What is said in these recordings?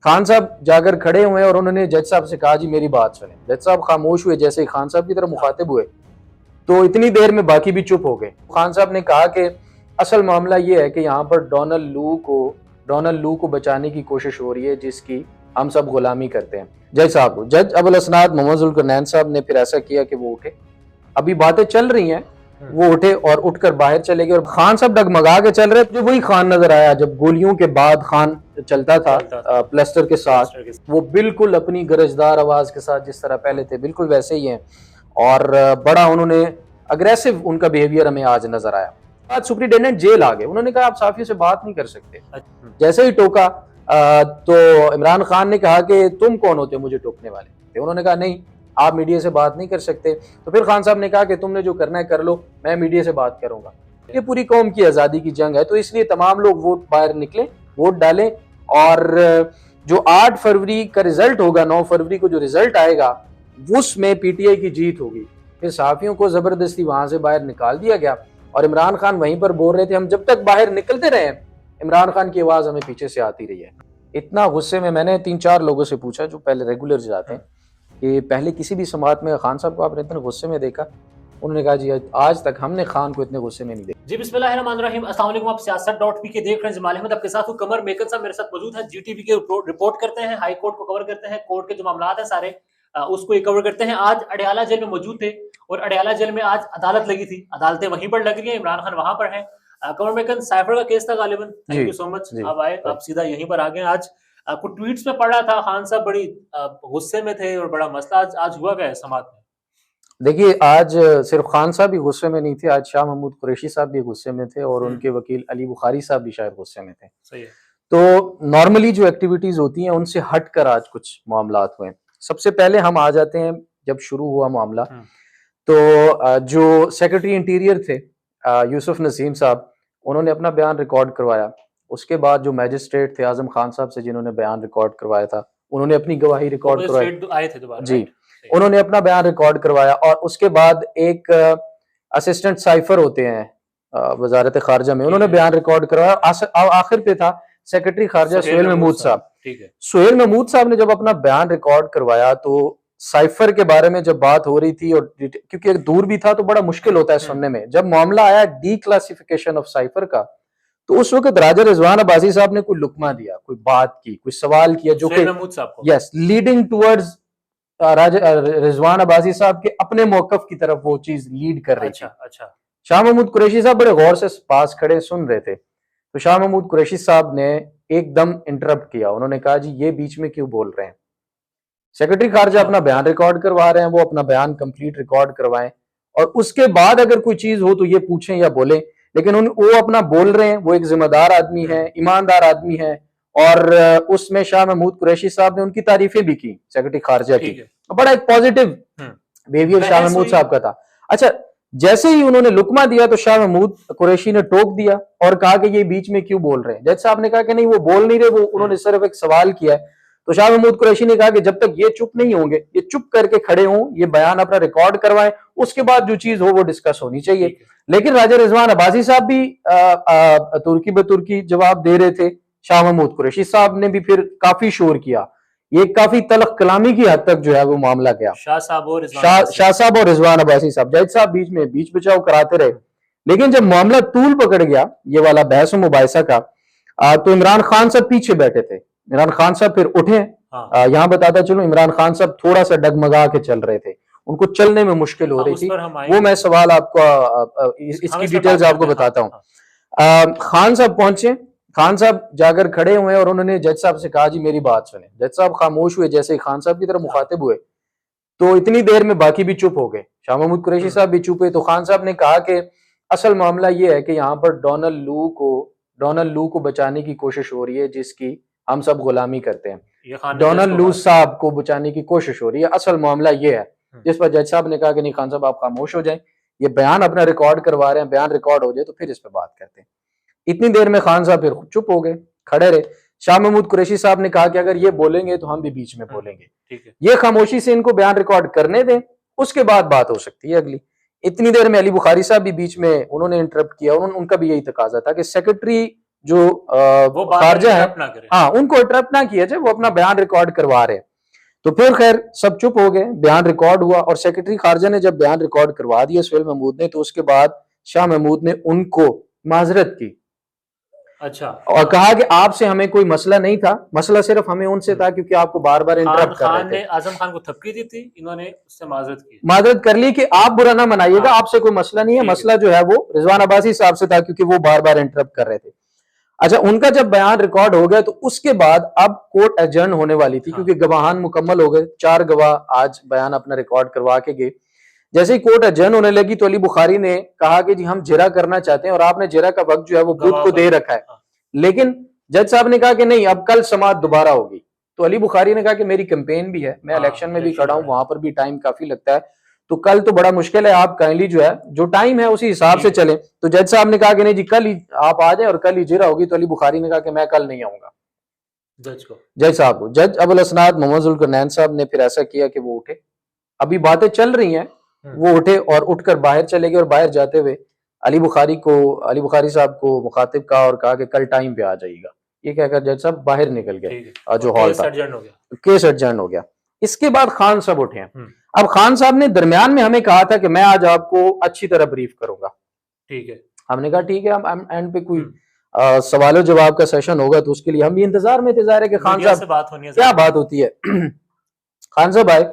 खान साहब जाकर खड़े हुए और उन्होंने जज साहब से कहा जी मेरी बात सुने। जज साहब खामोश हुए, जैसे ही खान साहब की तरफ मुखातिब हुए तो इतनी देर में बाकी भी चुप हो गए। खान साहब ने कहा कि असल मामला ये है कि यहाँ पर डोनाल्ड लू को बचाने की कोशिश हो रही है जिसकी हम सब गुलामी करते हैं। जज अबुल हसनात मोहम्मद जुल्करनैन साहब ने फिर ऐसा किया कि वो उठे, अभी बातें चल रही हैं, वो उठे और उठकर बाहर चले गए और खान साहब डगमगा के चल रहे। जो वही खान नजर आया जब गोलियों के बाद खान चलता था प्लास्टर के साथ, वो बिल्कुल अपनी गरजदार आवाज के साथ जिस तरह पहले थे बिल्कुल वैसे ही हैं और बड़ा उन्होंने अग्रेसिव उनका बिहेवियर हमें आज नजर आया। आज सुप्रिंटेंडेंट जेल आ गए, उन्होंने कहा आप साफियों से बात नहीं कर सकते। जैसे ही टोका तो इमरान खान ने कहा कि तुम कौन होते हो मुझे टोकने वाले। उन्होंने कहा नहीं आप मीडिया से बात नहीं कर सकते। तो फिर खान साहब ने कहा कि तुमने जो करना है कर लो, मैं मीडिया से बात करूंगा। ये पूरी कौम की आजादी की जंग है, तो इसलिए तमाम लोग वोट बाहर निकले, वोट डालें और जो 8 फरवरी का रिजल्ट होगा, 9 फरवरी को जो रिजल्ट आएगा उसमें पीटीआई की जीत होगी। फिर सहाफियों को जबरदस्ती वहां से बाहर निकाल दिया गया और इमरान खान वहीं पर बोल रहे थे हम जब तक बाहर निकलते रहे इमरान खान की आवाज हमें पीछे से आती रही है। इतना गुस्से में मैंने 3-4 लोगों से पूछा जो पहले रेगुलर जाते हैं कि पहले किसी भी समात में खान साहब को आपने इतने गुस्से में देखा? उन्होंने कहा जी आज तक हमने खान को इतने गुस्से में नहीं देखा। जी बिस्मिल्लाहिर्रहमानिर्रहीम, अस्सलाम वालेकुम। आप siyaset.p के देख रहे हैं। जमाल अहमद आपके साथ हूं। कमर मेकन साहब मेरे साथ मौजूद हैं। जीटीवी के रिपोर्ट करते हैं, हाई कोर्ट को कवर करते हैं, कोर्ट के जो मामला है सारे उसको कवर करते हैं। आज अडयाला जेल में मौजूद थे और अडयाला जेल में आज अदालत लगी थी, अदालतें वहीं पर लग रही है, इमरान खान वहां पर है। कमर मेकन साइफर का केस था गालिबन। थैंक यू सो मच, आप आए, आप सीधा यहीं पर आ गए। आज कुछ ट्वीट्स में पढ़ा था खान साहब बड़ी गुस्से में थे और बड़ा मसला आज हुआ क्या है समात में? देखिए आज सिर्फ खान साहब भी गुस्से में नहीं थे, आज शाह महमूद कुरैशी साहब भी गुस्से में थे और उनके वकील अली बुखारी साहब भी शायद गुस्से में थे। सही है। तो नॉर्मली जो एक्टिविटीज होती हैं उनसे हटकर आज कुछ मामलात हुए। सबसे पहले हम आ जाते हैं जब शुरू हुआ मामला, तो जो सेक्रेटरी इंटीरियर थे यूसुफ नसीम साहब, उन्होंने अपना बयान रिकॉर्ड करवाया। उसके बाद जो मैजिस्ट्रेट थे आजम खान साहब से जिन्होंने बयान रिकॉर्ड करवाया था, उन्होंने अपनी गवाही रिकॉर्ड करवाई जी, उन्होंने अपना बयान रिकॉर्ड करवाया। और उसके बाद एक असिस्टेंट साइफर होते हैं वजारत खारजा में, उन्होंने बयान रिकॉर्ड करवाया। आखिर पे था सेक्रेटरी खारजा सुहेल महमूद साहब। सुहेल महमूद साहब ने जब अपना बयान रिकॉर्ड करवाया तो साइफर के बारे में जब बात हो रही थी और क्योंकि दूर भी था तो बड़ा मुश्किल होता है सुनने में, जब मामला आया डी क्लासिफिकेशन ऑफ साइफर का, तो उस वक्त राजा रिजवान अब्बासी साहब ने कोई लुकमा दिया, कोई बात की, कोई सवाल किया जो कि यस लीडिंग टुवर्ड्स राजा रिजवान अब्बासी साहब के अपने मौकफ की तरफ वो चीज लीड कर रही थी। अच्छा। शाह महमूद कुरैशी साहब बड़े गौर से पास खड़े सुन रहे थे, तो शाह महमूद कुरैशी साहब ने एकदम इंटरप्ट किया। उन्होंने कहा जी ये बीच में क्यों बोल रहे हैं, सेक्रेटरी खारजा अपना बयान रिकॉर्ड करवा रहे हैं, वो अपना बयान कंप्लीट रिकॉर्ड करवाएं और उसके बाद अगर कोई चीज हो तो ये पूछें या बोलें। लेकिन वो अपना बोल रहे हैं, वो एक जिम्मेदार आदमी है, ईमानदार आदमी है और उसमें शाह महमूद कुरैशी साहब ने उनकी तारीफें भी की सेक्रेटरी खारजा की, बड़ा एक पॉजिटिव बिहेवियर शाह महमूद साहब का था। अच्छा, जैसे ही उन्होंने लुकमा दिया तो शाह महमूद कुरैशी ने टोक दिया और कहा कि ये बीच में क्यों बोल रहे हैं। जज साहब ने कहा कि नहीं वो बोल नहीं रहे, वो उन्होंने सिर्फ एक सवाल किया है। तो शाह महमूद कुरैशी ने कहा कि जब तक ये चुप नहीं होंगे, ये चुप करके खड़े हों, ये बयान अपना रिकॉर्ड करवाएं, उसके बाद जो चीज हो वो डिस्कस होनी चाहिए। लेकिन राजा रिजवान अब्बासी साहब भी तुर्की बतुर्की जवाब दे रहे थे, शाह महमूद कुरैशी साहब ने भी फिर काफी शोर किया। ये काफी तलख कलामी की हद तक जो है वो मामला गया। शाह साहब और रिजवान अब्बासी साहब, जज साहब बीच में बीच बचाव कराते रहे। लेकिन जब मामला तूल पकड़ गया ये वाला बहस मुबाहिसा का, तो इमरान खान साहब पीछे बैठे थे। इमरान खान साहब फिर उठे। यहाँ बताता चलो इमरान खान साहब थोड़ा सा डगमगा के चल रहे थे, उनको चलने में मुश्किल हो रही थी। वो मैं सवाल आपको इसकी डिटेल्स आपको बताता हूँ। खान साहब पहुंचे, खान साहब जाकर खड़े हुए और उन्होंने जज साहब से कहा जी मेरी बात सुने। जज साहब खामोश हुए, जैसे ही खान साहब की तरफ मुखातिब हुए तो इतनी देर में बाकी भी चुप हो गए। शाह महमूद कुरैशी साहब भी चुप हुए। तो खान साहब ने कहा कि असल मामला ये है कि यहाँ पर डोनाल्ड लू को बचाने की कोशिश हो रही है जिसकी हम सब गुलामी करते हैं। डोनाल्ड लू साहब को बचाने की कोशिश हो रही है, असल मामला ये है। जिस पर जज साहब ने कहा कि नहीं खान साहब आप खामोश हो जाएं, ये बयान अपना रिकॉर्ड करवा रहे हैं, बयान रिकॉर्ड हो जाए तो फिर इस पर बात करते हैं। इतनी देर में खान साहब फिर चुप हो गए, खड़े रहे। शाह महमूद कुरैशी साहब ने कहा कि अगर ये बोलेंगे तो हम भी बीच में बोलेंगे, ये खामोशी से इनको बयान रिकॉर्ड करने दें, उसके बाद बात हो सकती है अगली। इतनी देर में अली बुखारी साहब भी बीच में उन्होंने इंटरप्ट किया। उनका भी यही तकाजा था कि सेक्रेटरी जो वो बार खारजा है, interrupt ना करे। हाँ, उनको इंटरप्ट ना किया जाए, वो अपना बयान रिकॉर्ड करवा रहे हैं। तो फिर खैर सब चुप हो गए, बयान रिकॉर्ड हुआ और सेक्रेटरी खारजा ने जब बयान रिकॉर्ड करवा दिया सुहेल महमूद ने, तो उसके बाद शाह महमूद ने उनको माजरत की अच्छा, और हाँ। कहा कि आपसे हमें कोई मसला नहीं था, मसला सिर्फ हमें उनसे था क्योंकि आपको बार बार इंटरप्ट कर खान रहे ने थे। आजम खान को थपकी दी थी, इन्होंने उससे माजरत की। माजरत कर ली कि आप बुरा ना मनाइएगा, हाँ। आपसे कोई मसला नहीं है, ठीक है। मसला जो है वो रिजवान अब्बासी साहब से था क्योंकि वो बार बार इंटरप्ट कर रहे थे। अच्छा, उनका जब बयान रिकॉर्ड हो गया तो उसके बाद अब कोर्ट एडजर्न होने वाली थी, हाँ। क्योंकि गवाहान मुकम्मल हो गए, 4 गवाह आज बयान अपना रिकॉर्ड करवा के गए। जैसे ही कोर्ट एडजर्न होने लगी तो अली बुखारी ने कहा कि जी हम जिरा करना चाहते हैं और आपने जिरा का वक्त जो है वो बुध गवाह को को दे दे। रखा है। हाँ। लेकिन जज साहब ने कहा कि नहीं, अब कल समाअत दोबारा होगी। तो अली बुखारी ने कहा कि मेरी कैंपेन भी है, मैं हाँ, इलेक्शन में भी इलेक्शन खड़ा हूं, लड़ रहे वहां पर भी टाइम काफी लगता है, तो कल तो बड़ा मुश्किल है, आप काइंडली जो है जो टाइम है उसी हिसाब से ठीक है। चले। तो जज साहब ने कहा कि नहीं जी, कल ही आप आ जाए और कल ही जिरा होगी। तो अली बुखारी ने कहा कि मैं कल नहीं आऊंगा। जज को। जज साहब को, जज अबुल हसनात मोहम्मद जुल्करनैन साहब ने फिर ऐसा किया कि वो उठे, अभी बातें चल रही हैं, वो उठे और उठकर बाहर चले गए और बाहर जाते हुए अली बुखारी साहब को मुखातिब कहा और कहा कि कल टाइम पे आ जाइएगा। ये कहकर जज साहब बाहर निकल गए, ठीक है। जो और हॉल केस था। एडजर्न हो गया। केस एडजर्न हो गया। इसके बाद खान साहब उठे हैं। हम्म, अब खान साहब ने दरमियान में हमें कहा था कि मैं आज आपको अच्छी तरह ब्रीफ करूंगा। ठीक है। हमने कहा ठीक है, हम एंड पे कोई हम्म, सवालों जवाब का सेशन होगा तो उसके लिए हम भी इंतजार में थे, ज़ाहिर है कि खान मीडिया से साहब बात होनी है क्या ज़रूर। बात होती है। खान साहब आए,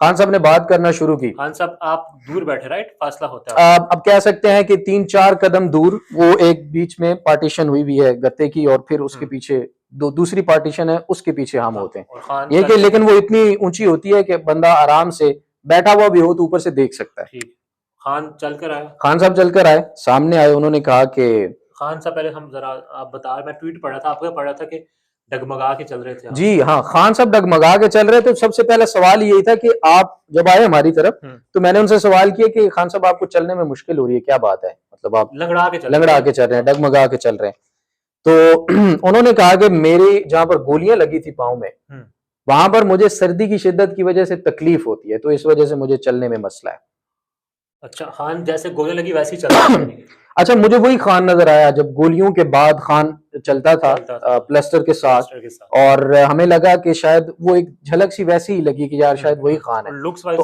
खान साहब ने बात करना शुरू की। खान साहब आप दूर बैठे, राइट, फासला होता है आपका। अब कह सकते हैं कि 3-4 कदम दूर, वो एक बीच में पार्टीशन हुई हुई है गत्ते की और फिर उसके पीछे दूसरी पार्टीशन है, उसके पीछे हम हाँ, होते हैं। और खान ये चल कि के लेकिन वो इतनी ऊंची होती है कि बंदा आराम से बैठा हुआ भी हो तो ऊपर से देख सकता है। ठीक। खान चल कर आया। खान साहब चलकर आए, सामने आए, उन्होंने कहा कि खान साहब पहले हम जरा आप बता, मैं ट्वीट पढ़ा था आपका, पढ़ा था कि डगमगा के चल रहे थे आप। जी हाँ, खान साहब डगमगा के चल रहे थे। सबसे पहला सवाल यही था कि आप जब आए हमारी तरफ तो मैंने उनसे सवाल किया कि खान साहब आपको चलने में मुश्किल हो रही है, क्या बात है, मतलब आप लंगड़ा के चल लंगड़ा के चल रहे हैं, डगमगा के चल रहे हैं। तो उन्होंने कहा कि मेरी जहां पर गोलियां लगी थी पाँव में, वहां पर मुझे सर्दी की शिद्दत की वजह से तकलीफ होती है, तो इस वजह से मुझे चलने में मसला है। अच्छा, खान जैसे गोली लगी वैसे ही चल रहा है। अच्छा, मुझे वही खान नजर आया जब गोलियों के बाद खान चलता था प्लास्टर के साथ, और हमें लगा कि शायद वो एक झलक सी वैसी ही लगी कि यार शायद वही खान है। लुक्स तो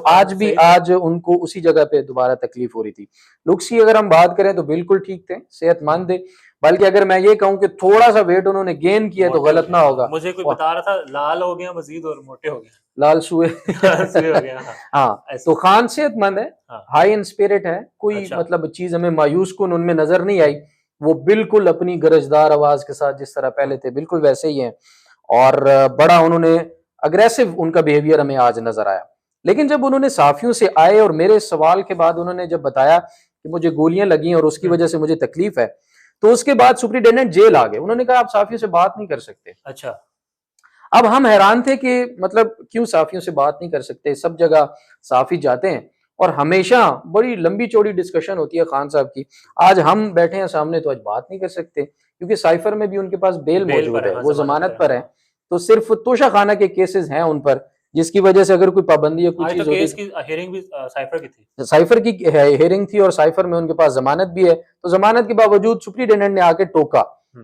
आज उनको उसी जगह पे दोबारा तकलीफ हो रही थी। लुक्स की अगर हम बात करें तो बिल्कुल ठीक थे, सेहतमंद थे, बल्कि अगर मैं ये कहूं कि थोड़ा सा वेट उन्होंने गेन किया तो गलत ना होगा। मुझे कोई बता रहा था लाल हो गया मजीद और मोटे हो गए, लाल सुए हो गया। हाँ, तो खान सेहतमंद है, हाई इन स्पिरिट है, कोई मतलब चीज हमें मायूस कुन उनमें नजर नहीं आई। वो बिल्कुल अपनी गरजदार आवाज के साथ जिस तरह पहले थे बिल्कुल वैसे ही हैं, और बड़ा उन्होंने अग्रेसिव उनका बिहेवियर हमें आज नजर आया। लेकिन जब उन्होंने साफियों से आए और मेरे सवाल के बाद उन्होंने जब बताया कि मुझे गोलियां लगी और उसकी वजह से मुझे तकलीफ है, तो उसके बाद सुप्रिटेंडेंट जेल आ गए। उन्होंने कहा आप साफियों से बात नहीं कर सकते। अच्छा, अब हम हैरान थे कि मतलब क्यों साफियों से बात नहीं कर सकते, सब जगह साफी जाते हैं और हमेशा बड़ी लंबी चौड़ी डिस्कशन होती है खान साहब की। आज हम बैठे हैं सामने तो आज बात नहीं कर सकते क्योंकि साइफर में भी उनके पास बेल मौजूद है, वो जमानत पर है। तो सिर्फ तोशा खाना के केसेस हैं उन पर, जिसकी वजह से अगर कोई पाबंदी या कोई चीज होती केस की हियरिंग भी साइफर की थी, साइफर की हियरिंग थी और साइफर में उनके पास जमानत भी है। तो जमानत के बावजूद सुप्रिटेंडेंट ने आके टोका।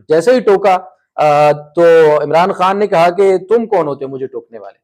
जैसे ही टोका तो इमरान खान ने कहा कि तुम कौन होते हो मुझे टोकने वाले।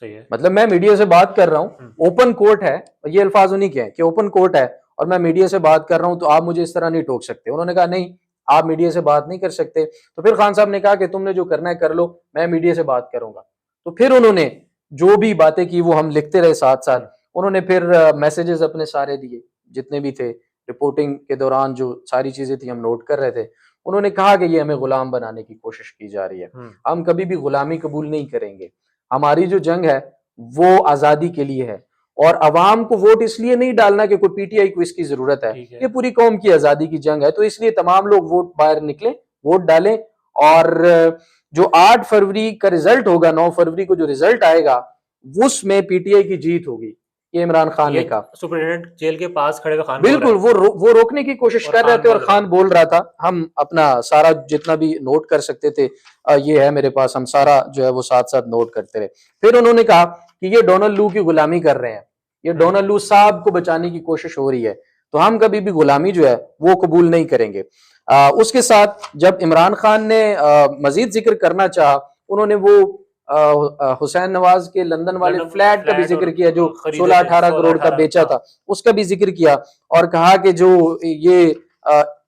सही है, मतलब मैं मीडिया से बात कर रहा हूँ, ओपन कोर्ट है, ये अल्फाज उन्हीं के हैं कि ओपन कोर्ट है और मैं मीडिया से बात कर रहा हूं तो आप मुझे इस तरह नहीं टोक सकते। उन्होंने कहा नहीं, आप मीडिया से बात नहीं कर सकते। तो फिर खान साहब ने कहा कि तुमने जो करना है कर लो, मैं मीडिया से बात करूंगा। तो फिर उन्होंने जो भी बातें की वो हम लिखते रहे साथ साथ। उन्होंने फिर मैसेजेस अपने सारे दिए जितने भी थे, रिपोर्टिंग के दौरान जो सारी चीजें थी हम नोट कर रहे थे। उन्होंने कहा कि ये हमें गुलाम बनाने की कोशिश की जा रही है, हम कभी भी गुलामी कबूल नहीं करेंगे। हमारी जो जंग है वो आजादी के लिए है और अवाम को वोट इसलिए नहीं डालना कि कोई पीटीआई को इसकी जरूरत है, ये पूरी कौम की आजादी की जंग है। तो इसलिए तमाम लोग वोट बाहर निकले, वोट डालें, और जो 8 फरवरी का रिजल्ट होगा, 9 फरवरी को जो रिजल्ट आएगा उसमें पीटीआई की जीत होगी, ये इमरान खान ने कहा। सुप्रिटेंडेंट जेल के पास खड़े हुए खान बिल्कुल वो रोकने की कोशिश कर रहे थे और खान बोल रहा था। हम अपना सारा जितना भी नोट कर सकते थे ये है मेरे पास, हम सारा जो है वो साथ साथ नोट करते रहे। फिर उन्होंने कहा कि ये डोनाल्ड लू की गुलामी कर रहे हैं, ये डोनाल्ड लू साहब को बचाने की कोशिश हो रही है। तो हम कभी भी गुलामी जो है वो कबूल नहीं करेंगे। उसके साथ जब इमरान खान ने मजीद जिक्र करना चाहा, उन्होंने वो हुसैन नवाज के लंदन वाले फ्लैट का भी जिक्र किया जो 16-18 करोड़ का बेचा था, उसका भी जिक्र किया और कहा कि जो ये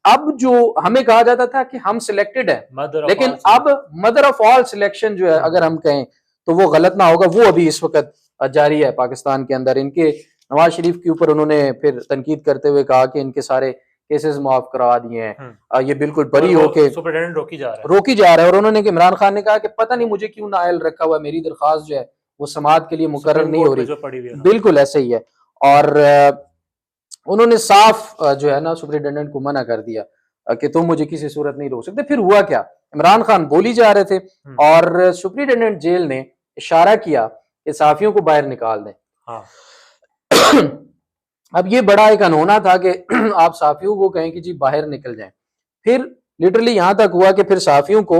अब जो हमें कहा जाता था कि हम सिलेक्टेड हैं, लेकिन अब मदर ऑफ ऑल सिलेक्शन जो है अगर हम कहें तो वो गलत ना होगा, वो अभी इस वक्त जारी है पाकिस्तान के अंदर। इनके नवाज शरीफ के ऊपर उन्होंने फिर तनकीद करते हुए कहा कि इनके सारे केसेस माफ करवा दिए हैं, ये बिल्कुल बरी होके सुपरिटेंडेंट रोकी जा रहा है। और उन्होंने इमरान खान ने कहा कि पता नहीं मुझे क्यों नाअहल रखा हुआ, मेरी दरख्वास्त जो है वो समाअत के लिए मुकर्रर नहीं हो रही। बिल्कुल ऐसे ही है। और उन्होंने साफ जो है ना सुपरिटेंडेंट को मना कर दिया कि तुम मुझे किसी सूरत नहीं रोक सकते। फिर हुआ क्या, इमरान खान बोली जा रहे थे और सुपरिटेंडेंट जेल ने इशारा किया कि सहाफियों को बाहर निकाल दें। अब ये बड़ा एक अनहोना था कि आप सहाफियों को कहें कि जी बाहर निकल जाएं। फिर लिटरली यहां तक हुआ कि फिर सहाफियों को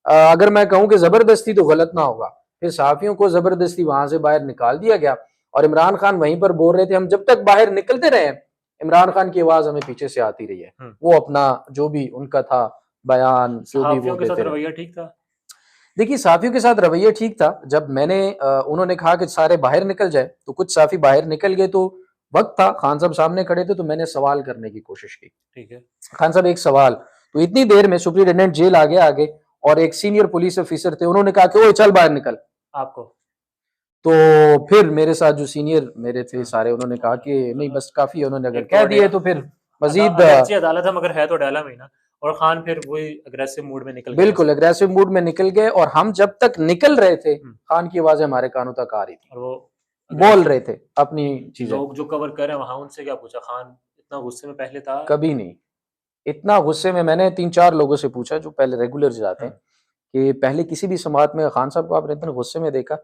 अगर मैं कहूं कि जबरदस्ती तो गलत ना होगा, फिर सहाफियों को जबरदस्ती वहां से बाहर निकाल दिया गया और इमरान खान वहीं पर बोल रहे थे हम जब तक बाहर निकलते रहे इमरान खान की आवाज हमें पीछे से आती रही है। वो अपना जो भी उनका था बयान जो भी वो देते रहे। ठीक था। देखिए सहाफियों के साथ रवैया ठीक था। जब मैंने उन्होंने कहा कि सारे बाहर निकल जाए तो कुछ सहाफी बाहर निकल गए, तो वक्त था खान साहब सामने खड़े थे तो मैंने सवाल करने की कोशिश की। ठीक है खान साहब एक सवाल, तो इतनी देर में सुपरिटेंडेंट जेल आगे और एक सीनियर पुलिस ऑफिसर थे, उन्होंने कहा कि ओए चल बाहर निकल आपको। तो फिर मेरे साथ जो सीनियर मेरे थे सारे, उन्होंने कहा कि नहीं बस काफी है, उन्होंने अगर कह दिए तो फिर मजीद अदालत है मगर है तो डाला महीना। और खान फिर वही अग्रेसिव मूड में निकल गए। बिल्कुल अग्रेसिव मूड में निकल गए और हम जब तक निकल रहे थे खान की आवाजें हमारे कानों तक आ रही थी और वो बोल रहे थे अपनी चीजें। लोग जो कवर कर रहे हैं वहां उनसे क्या पूछा, खान इतना गुस्से में पहले था? कभी नहीं इतना गुस्से में। मैंने 3-4 लोगों से पूछा जो पहले रेगुलर जाते हैं कि पहले किसी भी समात में खान साहब को आपने इतने गुस्से में देखा?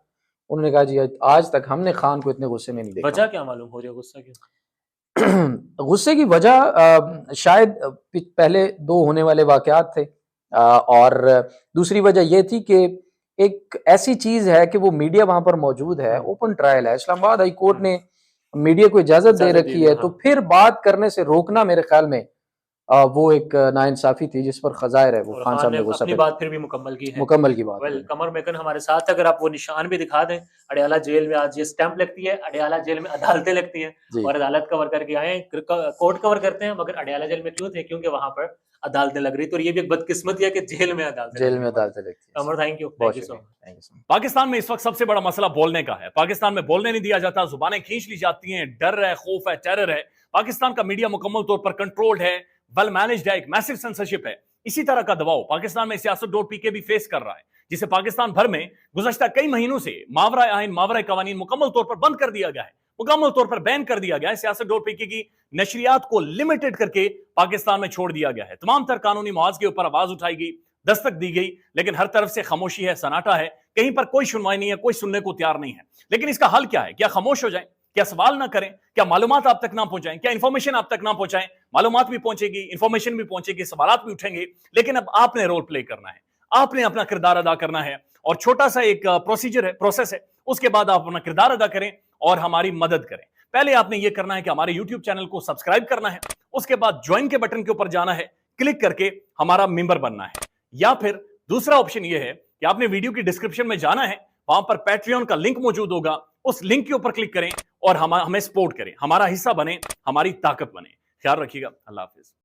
उन्होंने कहा जी आज तक हमने खान को इतने गुस्से में नहीं देखा। वजह क्या मालूम हो रही है गुस्सा क्यों? गुस्से की वजह शायद पहले 2 होने वाले वाकयात थे और दूसरी वजह यह थी कि एक ऐसी चीज है कि वो मीडिया वहां पर मौजूद है, ओपन ट्रायल है, इस्लामाबाद हाई कोर्ट ने मीडिया को इजाजत दे रखी है, तो फिर बात करने से रोकना मेरे ख्याल में वो एक नाइंसाफी थी जिस पर खजायर है। वो खान साहब ने अपनी बात फिर भी मुकम्मल की है। मुकम्मल की बात। कमर मेकन हमारे साथ, अगर आप वो निशान भी दिखा दें, अडयाला जेल में आज ये स्टैंप लगती है, अडयाला जेल में अदालतें लगती हैं और अदालत कवर करके आए, कोर्ट कवर करते हैं, मगर अडयाला जेल में क्यों थे? क्योंकि वहां पर अदालतें लग रही थी और ये भी एक बदकिस्मती है कि जेल में अदालतें लगती है। Qamar thank you so much. Pakistan में इस वक्त सबसे बड़ा मसला बोलने का है। पाकिस्तान में बोलने नहीं दिया जाता, जुबानें खींच ली जाती हैं, डर है, खौफ है, टेरर है। पाकिस्तान का मीडिया मुकम्मल तौर पर कंट्रोल्ड है, वेल मैनेज्ड है, एक मैसिव सेंसरशिप है। इसी तरह का दबाव पाकिस्तान में सियासत.pk भी फेस कर रहा है, जिसे पाकिस्तान भर में गुज़श्ता कई महीनों से मावरा आइन मावरा कवानीन मुकम्मल तौर पर बंद कर दिया गया है, मुकम्मल तौर पर बैन कर दिया गया है। सियासत.pk की नशरियात को लिमिटेड करके पाकिस्तान में छोड़ दिया गया है। तमाम तर कानूनी मुआवजे के ऊपर आवाज उठाई गई, दस्तक दी गई, लेकिन हर तरफ से खामोशी है, सन्नाटा है, कहीं पर कोई सुनवाई नहीं है, कोई सुनने को तैयार नहीं है। लेकिन इसका हल क्या है? क्या खामोश हो जाए? क्या सवाल ना करें? क्या मालूमात आप तक ना पहुंचाएं? क्या इंफॉर्मेशन आप तक ना पहुंचाएं? मालूमात भी पहुंचेगी, इंफॉर्मेशन भी पहुंचेगी, सवालात भी उठेंगे, लेकिन अब आपने रोल प्ले करना है, आपने अपना किरदार अदा करना है। और छोटा सा एक प्रोसीजर है, प्रोसेस है, उसके बाद आप अपना किरदार अदा करें और हमारी मदद करें। पहले आपने यह करना है कि हमारे YouTube चैनल को सब्सक्राइब करना है, उसके बाद ज्वाइन के बटन के ऊपर जाना है, क्लिक करके हमारा मेंबर बनना है। या फिर दूसरा ऑप्शन यह है कि आपने वीडियो की डिस्क्रिप्शन में जाना है, वहां पर पैट्रियन का लिंक मौजूद होगा, उस लिंक के ऊपर क्लिक करें और हमें सपोर्ट करें, हमारा हिस्सा बने, हमारी ताकत बने। ख्याल रखिएगा। अल्लाह हाफिज।